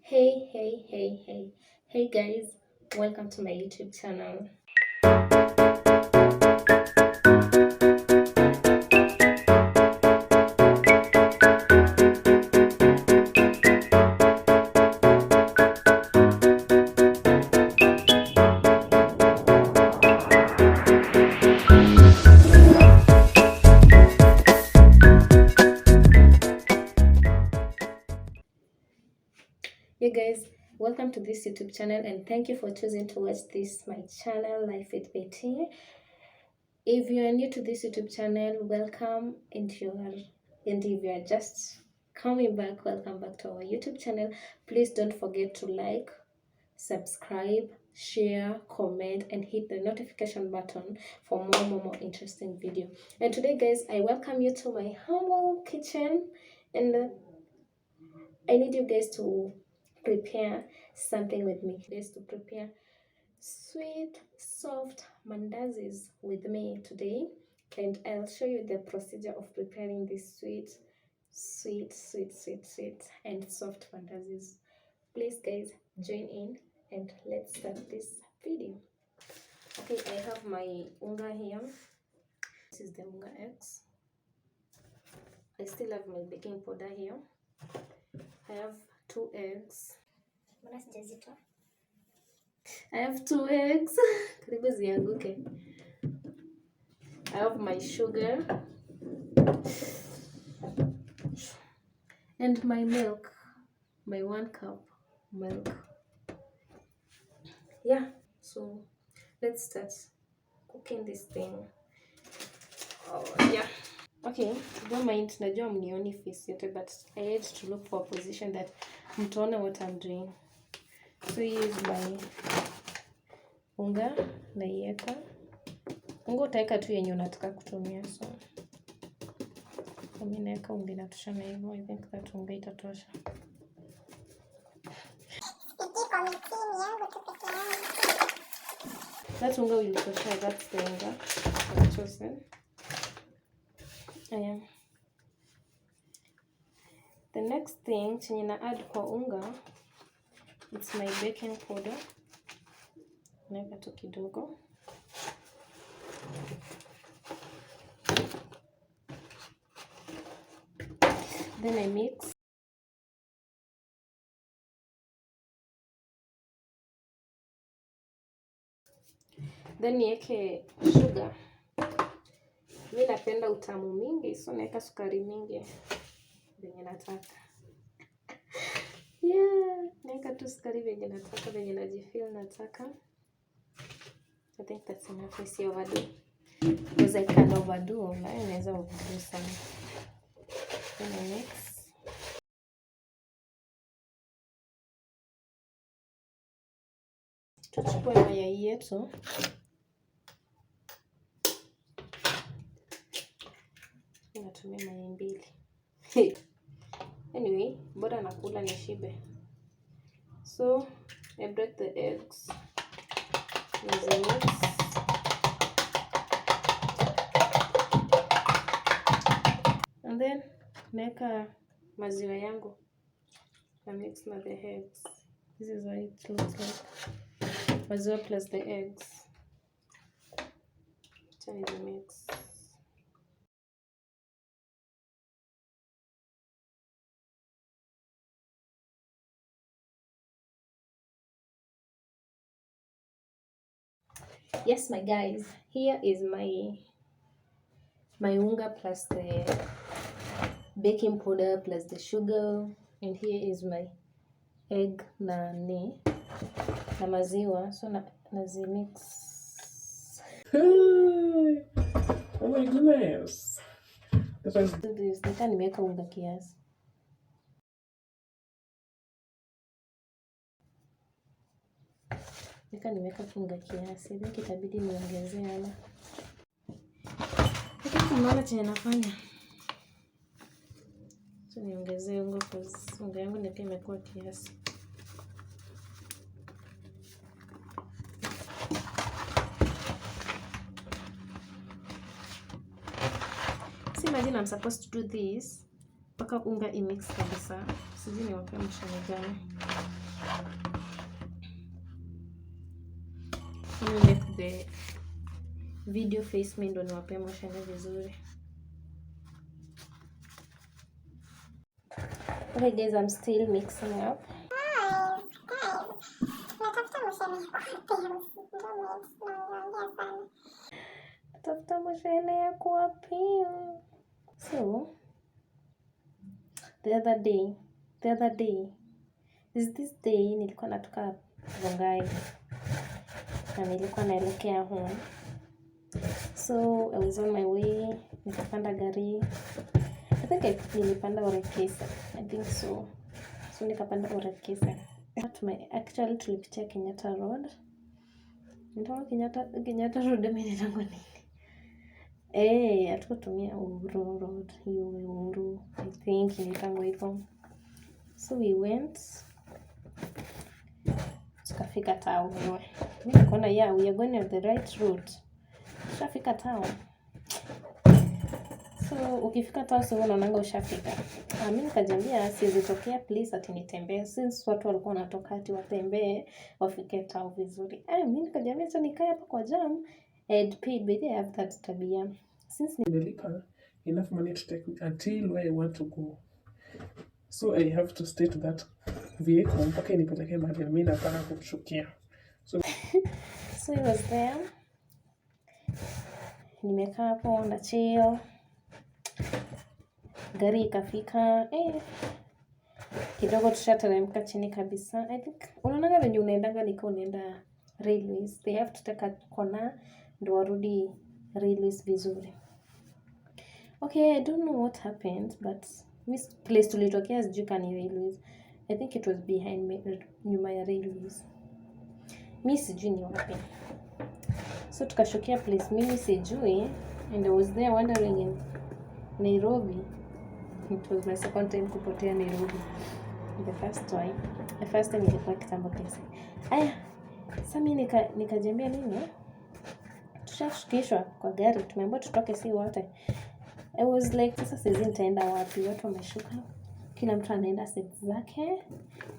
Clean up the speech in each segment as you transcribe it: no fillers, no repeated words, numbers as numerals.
Hey guys, welcome to my YouTube channel. You guys, welcome to this YouTube channel and thank you for choosing to watch this my channel, Life with Betty. If you are new to this YouTube channel, welcome. And if you are just coming back, welcome back to our YouTube channel. Please don't forget to like, subscribe, share, comment, and hit the notification button for more interesting video. And today guys, I welcome you to my humble kitchen, and I need you guys to prepare something with me. Is to prepare sweet, soft mandazis with me today, and I'll show you the procedure of preparing this sweet, and soft mandazis. Please, guys, join in and let's start this video. Okay, I have my unga here. This is the unga eggs. I still have my baking powder here. I have 2 eggs. I have 2 eggs. I have my sugar and my milk, my 1 cup milk. Yeah, so let's start cooking this thing. Oh yeah. Okay, don't mind, najua mnioni face yote, but I had to look for a position that mtaona what I'm doing. So here's my unga, naiweka. Unga utaweka tu yenye unataka kutumia, so mimi naweka unga inatoshana hivyo. I think that unga itatosha. That unga will tosha, that's the unga I've chosen. The next thing chenye na add kwa unga, it's my baking powder. Naweka tu kidogo. Then I mix. Then niweke sugar. Mimi napenda utamu mingi, so naweka sukari mingi venye nataka. Yeah, naweka tu sukari venye nataka, venye najifeel nataka. I think that's enough. I see overdo. Because I can overdo, na naweza overdo sana. Then I mix. Tuchukue mayai yetu. Natumia mayai 2. Anyway, bora nakula nishibe. So, I break the eggs. Mix. And then, naweka maziwa yangu. I mix na the eggs. This is what it looks like. Maziwa plus the eggs. Turn the mix. Yes, my guys, here is my unga plus the baking powder plus the sugar, and here is my egg na maziwa. So nazi mix. Oh my goodness. Nika nimeweka unga kiasi. Nimeweka unga kiasi. Hivi kitabidi niongezee ama. Unaona chenye nafanya. So niongezee unga kwa unga yangu ni pia imekuwa kiasi. See, imagine I'm supposed to do this mpaka unga imix kabisa. Sijui ni wapi mshani gani. Make the video face me ndo niwape moshene vizuri. Okay guys, I'm still mixing up. Tafuta moshene ya kuwapia. So the other day is this day nilikuwa natoka Rongai na nilikuwa naelekea home. So I was on my way, nikapanda gari. I think nilipanda Orekesa. I think so. So nikapanda Orekesa. Actually tulipitia Kenyatta Road. Nitoka Kenyatta Road amenitangwa nini? Hatukutumia Uhuru Road. Hiyo Uhuru. I think initangwa hivyo. So we went. Tukafika town. Mimi nikaona we are going on the right route. Tukafika town. So ukifika town sio unaonanga ushafika. Mimi nikajiambia siwezi tokea please ati nitembee since watu walikuwa wanatoka ati watembee wafike town vizuri. Mimi nikajiambia sasa nikae hapa kwa jam and paid but they have that tabia. Since nilipa enough money to take me until where I want to go. So I have to stay to that vehicle mpaka inipeleke mahali mimi nataka kushukia. So he was there. Nimekaa hapo na chill. Gari ikafika. Kidogo tushateremka chini kabisa. I think unaona venye unaendanga liko unaenda railways. They have to take a corner ndo warudi railways vizuri. Okay, I don't know what happened, but this place tulitokea sijui kani railways. I think it was behind me, nyuma ya railways. Mimi sijui ni wapi. So tukashukia place mimi sijui and I was there wandering in Nairobi. It was my second time kupotea Nairobi. The first time nilikuwa kitambo pesa. Sasa mimi nikajiambia nini? Tushashukishwa kwa gari, tumeambiwa tutoke si wote. I was like sasa sisi nitaenda wapi? Watu wameshuka. Kila mtu anaenda set zake.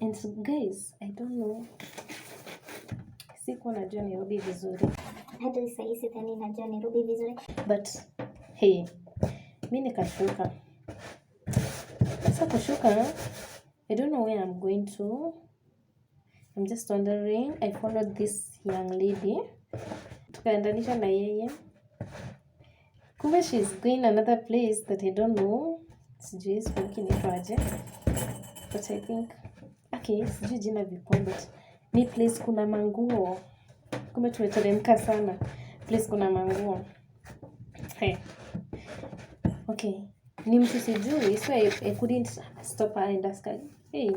And so guys, I don't know. Sikuwa najua Nairobi vizuri. Hata sasa hivi sidhani najua Nairobi vizuri. But hey, mimi nikashuka. Sasa kushuka, I don't know where I'm going to. I'm just wondering. I followed this young lady. Tukaendanisha na yeye. Kumbe she's going another place that I don't know. Sijui kinaitwaje. But I think sijui jina vikombe. Ni place kuna manguo. Kumbe tumeteremka sana. Place kuna manguo. Okay. Ni mtu sijui, so I couldn't stop her and ask her, hey.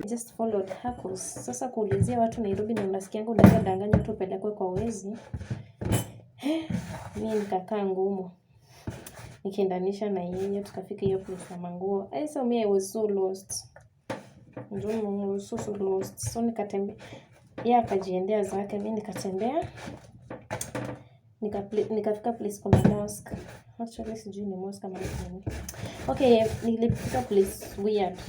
I just followed her cause sasa kuulizia watu Nairobi na unasikianga unaweza danganya mtu upelekwe kwa wezi. Mimi nikakaa ngumu. Nikiendanisha na yeye tukafika hiyo place ya manguo. So me I was so lost. I was so lost. So nikatembea. Yeye akajiendea zake, mimi nikatembea. Nikafika place kuna mosque. Actually sijui ni mosque kama nini. Okay, nilifika place weird.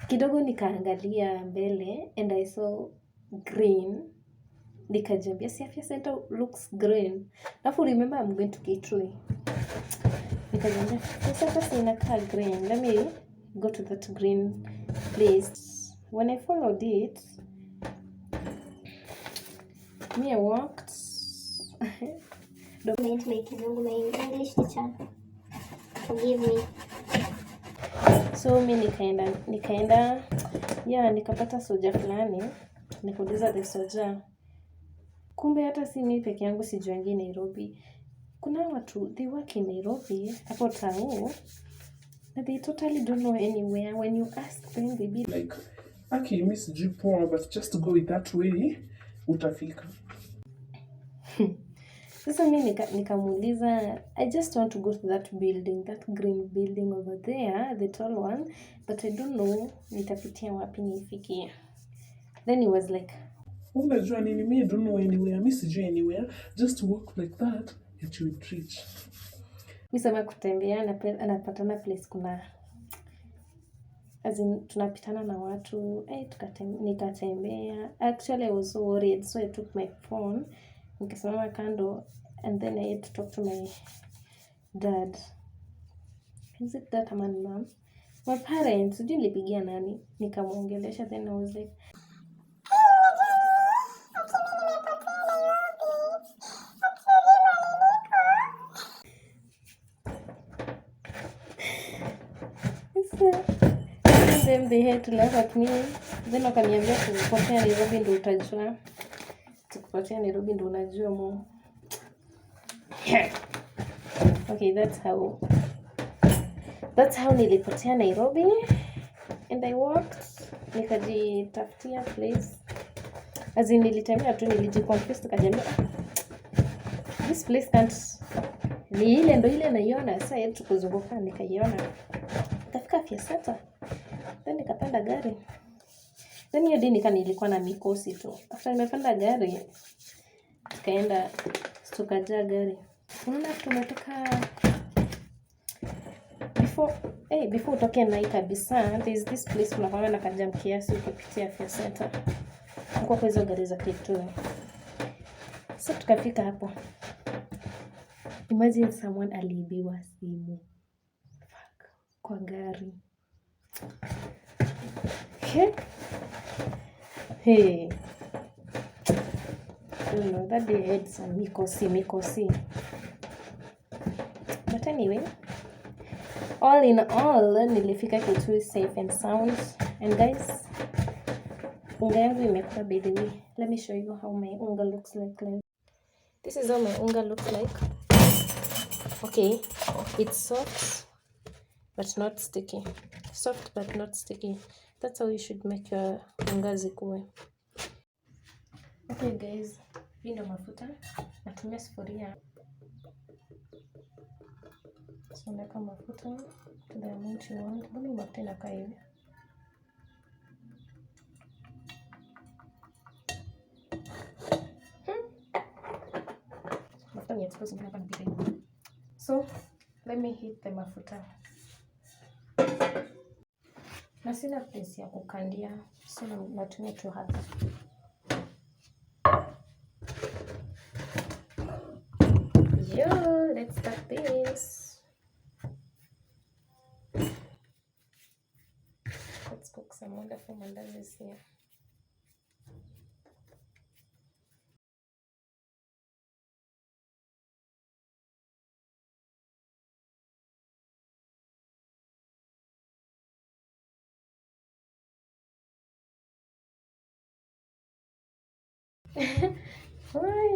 Kidogo nikaangalia mbele and I saw green. Nikajiambia Afya Center looks green. Alafu remember I'm going to Kitui. Nikajiambia sasa inakaa green. Let me go to that green place. When I followed it, I walked. My English teacher. Forgive me. So mimi nikaenda nikapata soja fulani. Nikauliza the soja. Kumbe hata si mimi peke yangu sijuangi Nairobi. Kuna watu they work in Nairobi hapo town. But they totally don't know anywhere. When you ask them they be like, mimi sijui poa, but just to go with that way utafika. Sasa mimi nikamuuliza, I just want to go to that building, that green building over there, the tall one, but I don't know nitapitia wapi nifikie. Then he was like, unajua nini, mimi don't know anywhere, mimi sijui anywhere, just walk like that and you will reach. Mimi sema kutembea anapatana place kuna as in tunapitana na watu nikatembea. Actually I was so worried, so I took my phone nikasimama kando, and then I had to talk to my dad. Is it that man mom? My parents, sijui nilipigia nani, nikamuongelesha, then I was like then they had to laugh at me. Then wakaniambia kupotea Nairobi ndo utajua. Kupotea Nairobi ndo unajua mo. Okay, that's how nilipotea Nairobi, and I walked, nikajitafutia place. As in nilitembea tu, nilijiconfuse, nikajiambia this place can't, ni ile ndo ile naiona. Sasa yetu kuzunguka nikaiona, nikafika Fiesta, then nikapanda gari. Then hiyo dini nilikuwa na mikosi tu. After nimepanda gari, tukaenda tukajaa gari. Unaona tumetoka before utoke Nai kabisa, there's this place unakwenda na kajam kiasi ukipitia Fiesta. Huko kwa hizo gari za kitu. So tukafika hapo. Imagine someone aliibiwa simu. Fuck. Kwa gari. Hey. I don't know, that day I had some mikosi. But anyway, all in all, nilifika Kitui safe and sound. And guys, unga yangu imekuwa, by the way. Let me show you how my unga looks like. This is how my unga looks like. Okay, it's soft but not sticky. Soft but not sticky. That's how you should make your unga zikuwe. Okay guys, hii ndo mafuta. Natumia sufuria. So naweka mafuta to the amount you want. Mbona mafuta inakaa hivi? Mafuta ni exposed hapa nipike. So let me heat the mafuta. Na sina place ya kukandia, so natumia tu hapa. Yo, let's start this. Let's cook some wonderful mandazis here.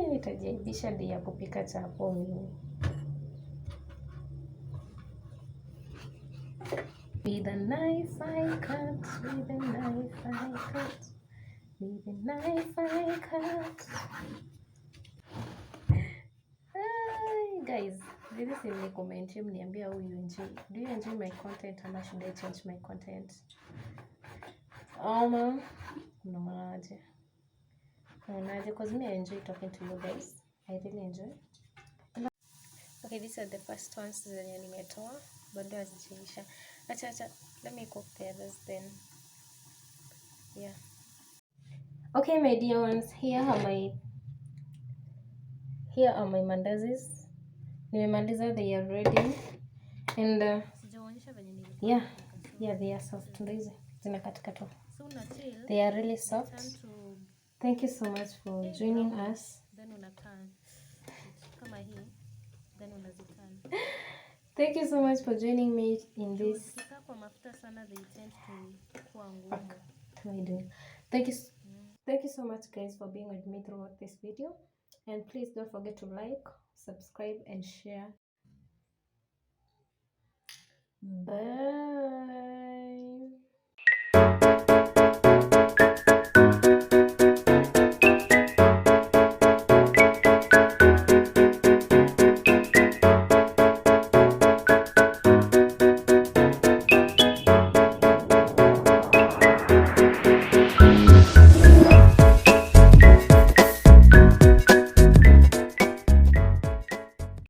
Nitajaibisha dia kupika chapo mimi. With a knife I cut, with a knife I cut, with a knife I cut. Hi guys, this is in the comment mniambia how you enjoy. Do you enjoy my content or should I change my content? Mnaonaje? Because me I enjoy talking to you guys. I really enjoy. Okay, these are the first ones zenye nimetoa, bado hazijaisha. Acha, let me cook the others then. Yeah. Okay, my dear ones, here are my mandazis. Nimemaliza, they are ready. And yeah, they are soft. Ndizi zinakatika tu. They are really soft. Thank you so much for joining us. Thank you so much for joining me in this. Thank you so much guys for being with me throughout this video, and please don't forget to like, subscribe and share. Bye.